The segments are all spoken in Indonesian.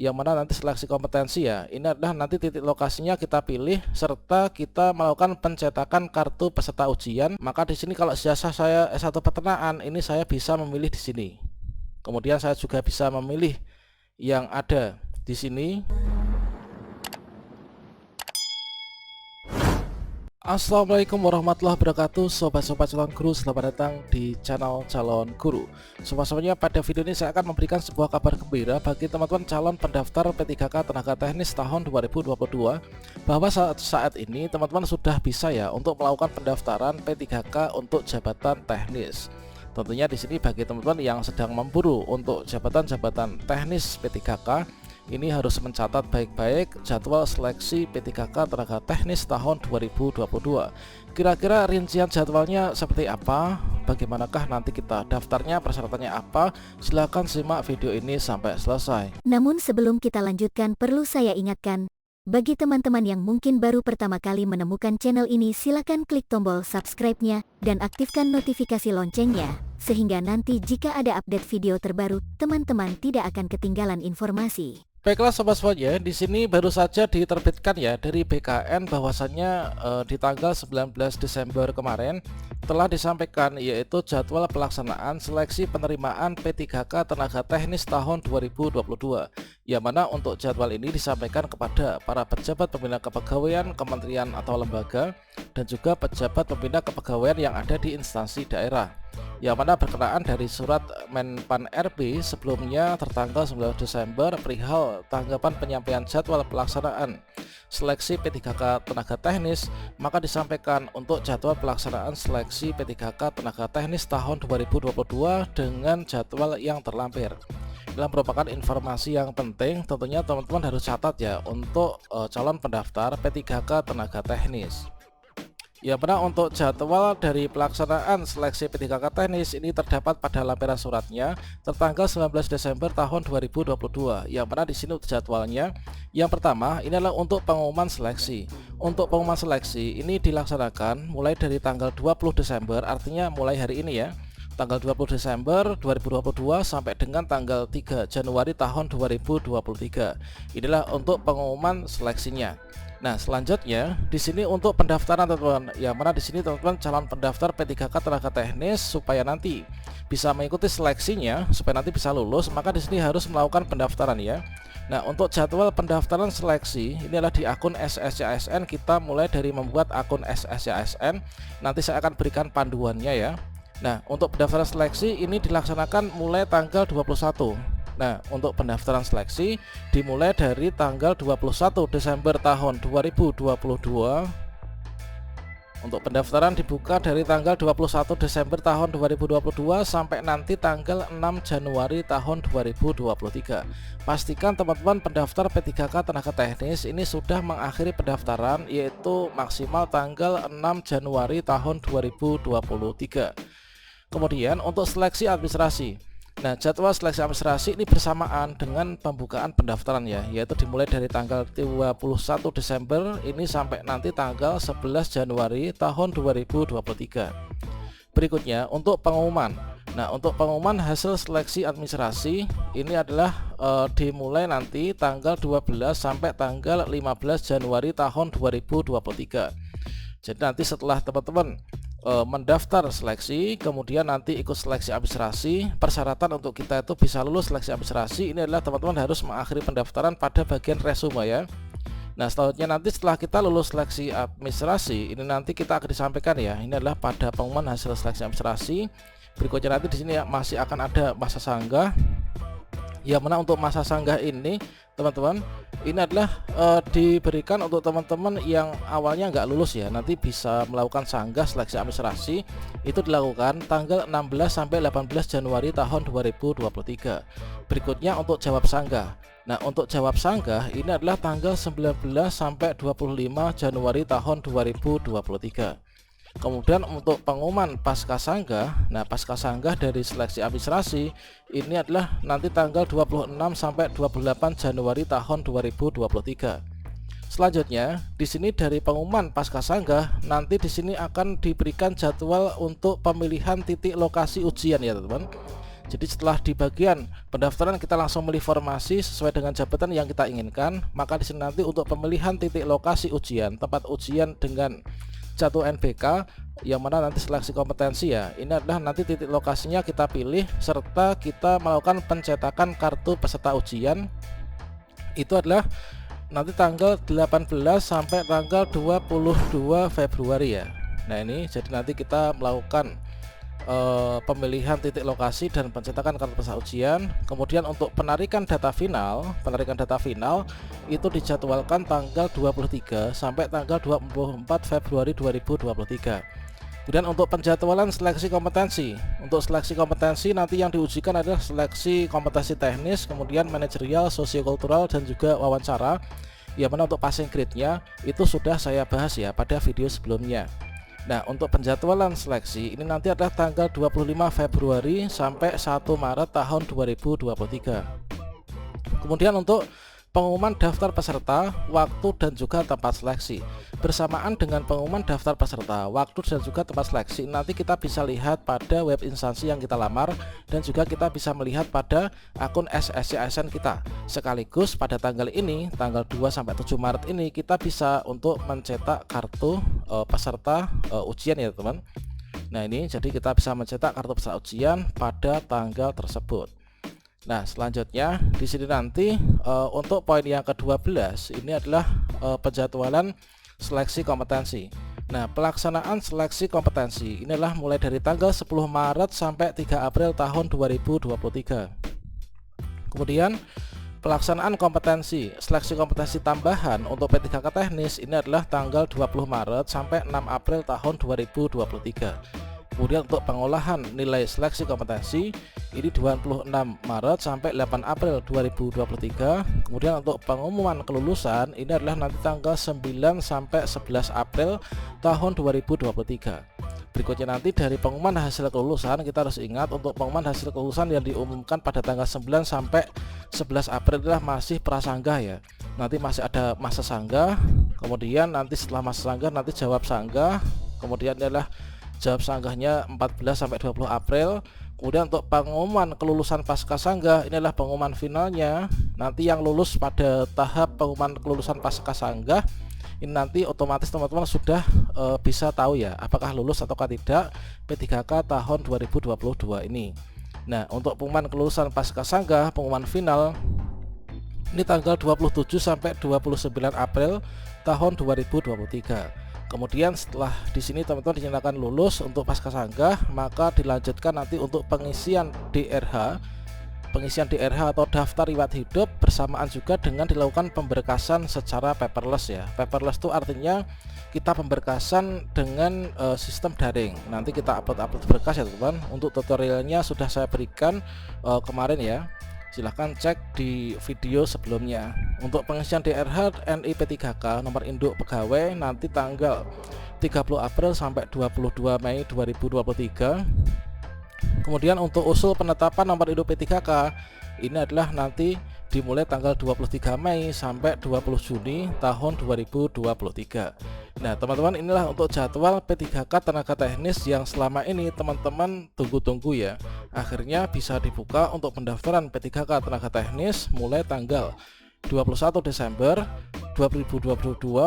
yang mana nanti seleksi kompetensi ya. Ini adalah nanti titik lokasinya kita pilih serta kita melakukan pencetakan kartu peserta ujian. Maka di sini kalau jasa saya S1 peternakan, ini saya bisa memilih di sini. Kemudian saya juga bisa memilih yang ada di sini. Assalamualaikum warahmatullahi wabarakatuh, sobat-sobat calon guru, selamat datang di channel calon guru. Sobat-sobatnya, pada video ini saya akan memberikan sebuah kabar gembira bagi teman-teman calon pendaftar P3K Tenaga Teknis tahun 2022, bahwa saat ini teman-teman sudah bisa ya untuk melakukan pendaftaran P3K untuk jabatan teknis. Tentunya di sini bagi teman-teman yang sedang memburu untuk jabatan-jabatan teknis P3K, ini harus mencatat baik-baik jadwal seleksi P3K Tenaga Teknis tahun 2022. Kira-kira rincian jadwalnya seperti apa? Bagaimanakah nanti kita daftarnya, persyaratannya apa? Silahkan simak video ini sampai selesai. Namun sebelum kita lanjutkan, perlu saya ingatkan, bagi teman-teman yang mungkin baru pertama kali menemukan channel ini, silakan klik tombol subscribe-nya dan aktifkan notifikasi loncengnya, sehingga nanti jika ada update video terbaru, teman-teman tidak akan ketinggalan informasi. Baiklah sobat-sobatnya, di sini baru saja diterbitkan ya dari BKN bahwasannya di tanggal 19 Desember kemarin telah disampaikan yaitu jadwal pelaksanaan seleksi penerimaan P3K Tenaga Teknis tahun 2022, yang mana untuk jadwal ini disampaikan kepada para pejabat pembina kepegawaian kementerian atau lembaga dan juga pejabat pembina kepegawaian yang ada di instansi daerah, yang mana berkenaan dari surat Menpan RB sebelumnya tertanggal 19 Desember perihal tanggapan penyampaian jadwal pelaksanaan seleksi P3K Tenaga Teknis, maka disampaikan untuk jadwal pelaksanaan seleksi P3K Tenaga Teknis tahun 2022 dengan jadwal yang terlampir. Ini merupakan informasi yang penting, tentunya teman-teman harus catat ya untuk calon pendaftar P3K Tenaga Teknis. Ya benar, untuk jadwal dari pelaksanaan seleksi P3K Teknis ini terdapat pada lampiran suratnya tertanggal 19 Desember tahun 2022, yang mana di sini jadwalnya. Yang pertama ini adalah untuk pengumuman seleksi. Untuk pengumuman seleksi ini dilaksanakan mulai dari tanggal 20 Desember, artinya mulai hari ini ya, tanggal 20 Desember 2022 sampai dengan tanggal 3 Januari tahun 2023. Inilah untuk pengumuman seleksinya. Nah, selanjutnya di sini untuk pendaftaran teman-teman, yang mana di sini teman-teman calon pendaftar P3K Tenaga Teknis supaya nanti bisa mengikuti seleksinya, supaya nanti bisa lulus, maka di sini harus melakukan pendaftaran ya. Nah, untuk jadwal pendaftaran seleksi ini adalah di akun SSCASN. Kita mulai dari membuat akun SSCASN. Nanti saya akan berikan panduannya ya. Nah, untuk pendaftaran seleksi ini dilaksanakan mulai tanggal 21. Nah, untuk pendaftaran seleksi dimulai dari tanggal 21 Desember tahun 2022. Untuk pendaftaran dibuka dari tanggal 21 Desember tahun 2022 sampai nanti tanggal 6 Januari tahun 2023. Pastikan teman-teman pendaftar P3K Tenaga Teknis ini sudah mengakhiri pendaftaran, yaitu maksimal tanggal 6 Januari tahun 2023. Kemudian untuk seleksi administrasi. Nah, jadwal seleksi administrasi ini bersamaan dengan pembukaan pendaftaran ya, yaitu dimulai dari tanggal 21 Desember ini sampai nanti tanggal 11 Januari tahun 2023. Berikutnya untuk pengumuman. Nah, untuk pengumuman hasil seleksi administrasi ini adalah dimulai nanti tanggal 12 sampai tanggal 15 Januari tahun 2023. Jadi nanti setelah teman-teman mendaftar seleksi, kemudian nanti ikut seleksi administrasi, persyaratan untuk kita itu bisa lulus seleksi administrasi ini adalah teman-teman harus mengakhiri pendaftaran pada bagian resume ya. Nah, selanjutnya nanti setelah kita lulus seleksi administrasi ini nanti kita akan disampaikan ya, ini adalah pada pengumuman hasil seleksi administrasi. Berikutnya nanti di sini ya, masih akan ada masa sanggah. Ya, mana untuk masa sanggah ini teman-teman ini adalah diberikan untuk teman-teman yang awalnya nggak lulus ya, nanti bisa melakukan sanggah seleksi administrasi. Itu dilakukan tanggal 16 sampai 18 Januari tahun 2023. Berikutnya untuk jawab sanggah. Nah, untuk jawab sanggah ini adalah tanggal 19 sampai 25 Januari tahun 2023. Kemudian untuk pengumuman pasca sanggah, nah pasca sanggah dari seleksi administrasi ini adalah nanti tanggal 26 sampai 28 Januari tahun 2023. Selanjutnya di sini dari pengumuman pasca sanggah nanti di sini akan diberikan jadwal untuk pemilihan titik lokasi ujian ya teman-teman. Jadi setelah di bagian pendaftaran kita langsung memilih formasi sesuai dengan jabatan yang kita inginkan, maka di sini nanti untuk pemilihan titik lokasi ujian, tempat ujian dengan jatuh NBK yang mana nanti seleksi kompetensi ya. Ini adalah nanti titik lokasinya kita pilih serta kita melakukan pencetakan kartu peserta ujian. Itu adalah nanti tanggal 18 sampai tanggal 22 Februari ya. Nah ini jadi nanti kita melakukan pemilihan titik lokasi dan pencetakan kartu peserta ujian. Kemudian untuk penarikan data final itu dijadwalkan tanggal 23 sampai tanggal 24 Februari 2023. Kemudian untuk penjadwalan seleksi kompetensi, nanti yang diujikan adalah seleksi kompetensi teknis, kemudian manajerial, sosiokultural, dan juga wawancara. Yang mana untuk passing grade-nya itu sudah saya bahas ya pada video sebelumnya. Nah untuk penjadwalan seleksi ini nanti adalah tanggal 25 Februari sampai 1 Maret tahun 2023. Kemudian untuk pengumuman daftar peserta, waktu dan juga tempat seleksi. Bersamaan dengan pengumuman daftar peserta, waktu dan juga tempat seleksi, nanti kita bisa lihat pada web instansi yang kita lamar dan juga kita bisa melihat pada akun SSCASN kita. Sekaligus pada tanggal ini, tanggal 2 sampai 7 Maret ini kita bisa untuk mencetak kartu peserta ujian ya teman. Nah ini jadi kita bisa mencetak kartu peserta ujian pada tanggal tersebut. Nah selanjutnya di sini nanti untuk poin yang ke-12 ini adalah penjadwalan seleksi kompetensi. Nah pelaksanaan seleksi kompetensi inilah mulai dari tanggal 10 Maret sampai 3 April tahun 2023. Kemudian pelaksanaan seleksi kompetensi tambahan untuk P3K teknis ini adalah tanggal 20 Maret sampai 6 April tahun 2023. Kemudian untuk pengolahan nilai seleksi kompetensi ini 26 Maret sampai 8 April 2023. Kemudian untuk pengumuman kelulusan ini adalah nanti tanggal 9 sampai 11 April tahun 2023. Berikutnya nanti dari pengumuman hasil kelulusan kita harus ingat untuk pengumuman hasil kelulusan yang diumumkan pada tanggal 9 sampai 11 April adalah masih prasanggah ya. Nanti masih ada masa sanggah. Kemudian nanti setelah masa sanggah nanti jawab sanggah. Kemudian adalah jawab sanggahnya 14 sampai 20 April. Kemudian untuk pengumuman kelulusan pasca sanggah ini adalah pengumuman finalnya. Nanti yang lulus pada tahap pengumuman kelulusan pasca sanggah ini nanti otomatis teman-teman sudah bisa tahu ya apakah lulus ataukah tidak P3K tahun 2022 ini. Nah untuk pengumuman kelulusan pasca sanggah pengumuman final ini tanggal 27 sampai 29 April tahun 2023. Kemudian setelah di sini teman-teman dinyatakan lulus untuk pasca sanggah, maka dilanjutkan nanti untuk pengisian DRH atau daftar riwayat hidup bersamaan juga dengan dilakukan pemberkasan secara paperless ya. Paperless itu artinya kita pemberkasan dengan sistem daring. Nanti kita upload berkas ya teman-teman. Untuk tutorialnya sudah saya berikan kemarin ya. Silahkan cek di video sebelumnya. Untuk pengisian DRH NI P3K nomor induk pegawai nanti tanggal 30 April sampai 22 Mei 2023. Kemudian untuk usul penetapan nomor induk P3K ini adalah nanti dimulai tanggal 23 Mei sampai 20 Juni tahun 2023. Nah teman-teman inilah untuk jadwal P3K tenaga teknis yang selama ini teman-teman tunggu-tunggu ya. Akhirnya bisa dibuka untuk pendaftaran P3K tenaga teknis mulai tanggal 21 Desember 2022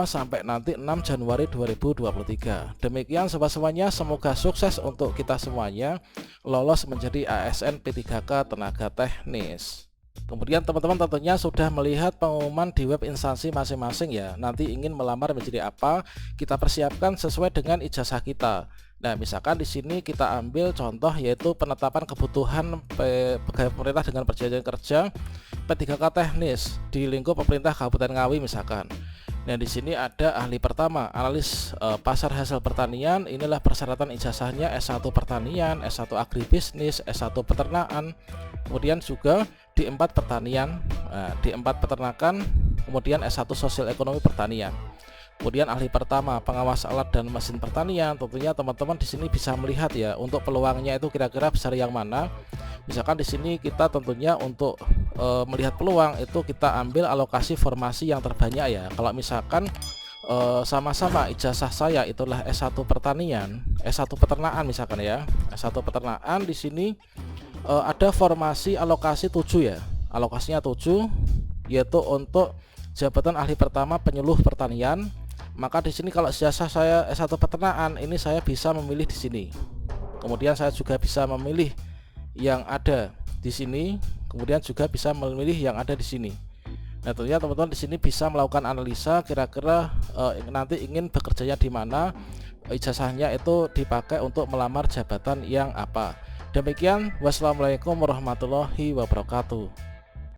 sampai nanti 6 Januari 2023. Demikian sobat-semuanya, semoga sukses untuk kita semuanya lolos menjadi ASN P3K tenaga teknis. Kemudian teman-teman tentunya sudah melihat pengumuman di web instansi masing-masing ya. Nanti ingin melamar menjadi apa, kita persiapkan sesuai dengan ijazah kita. Nah, misalkan di sini kita ambil contoh yaitu penetapan kebutuhan pegawai pemerintah dengan perjanjian kerja P3K teknis di lingkup pemerintah Kabupaten Ngawi misalkan. Nah, di sini ada ahli pertama, analis pasar hasil pertanian. Inilah persyaratan ijazahnya S1 pertanian, S1 agribisnis, S1 peternakan. Kemudian juga D4 pertanian, D4 peternakan, kemudian S1 sosial ekonomi pertanian. Kemudian ahli pertama pengawas alat dan mesin pertanian. Tentunya teman-teman di sini bisa melihat ya untuk peluangnya itu kira-kira besar yang mana. Misalkan di sini kita tentunya untuk melihat peluang itu kita ambil alokasi formasi yang terbanyak ya. Kalau misalkan sama-sama ijazah saya itulah S1 pertanian, S1 peternakan misalkan ya. S1 peternakan di sini ada formasi alokasi 7 ya. Alokasinya 7, yaitu untuk jabatan ahli pertama penyuluh pertanian. Maka di sini kalau jasa saya S1 peternakan, ini saya bisa memilih di sini. Kemudian saya juga bisa memilih yang ada di sini, kemudian juga bisa memilih yang ada di sini. Nah, tentunya teman-teman di sini bisa melakukan analisa kira-kira nanti ingin bekerjanya di mana, ijazahnya itu dipakai untuk melamar jabatan yang apa. Demikian, wassalamualaikum warahmatullahi wabarakatuh.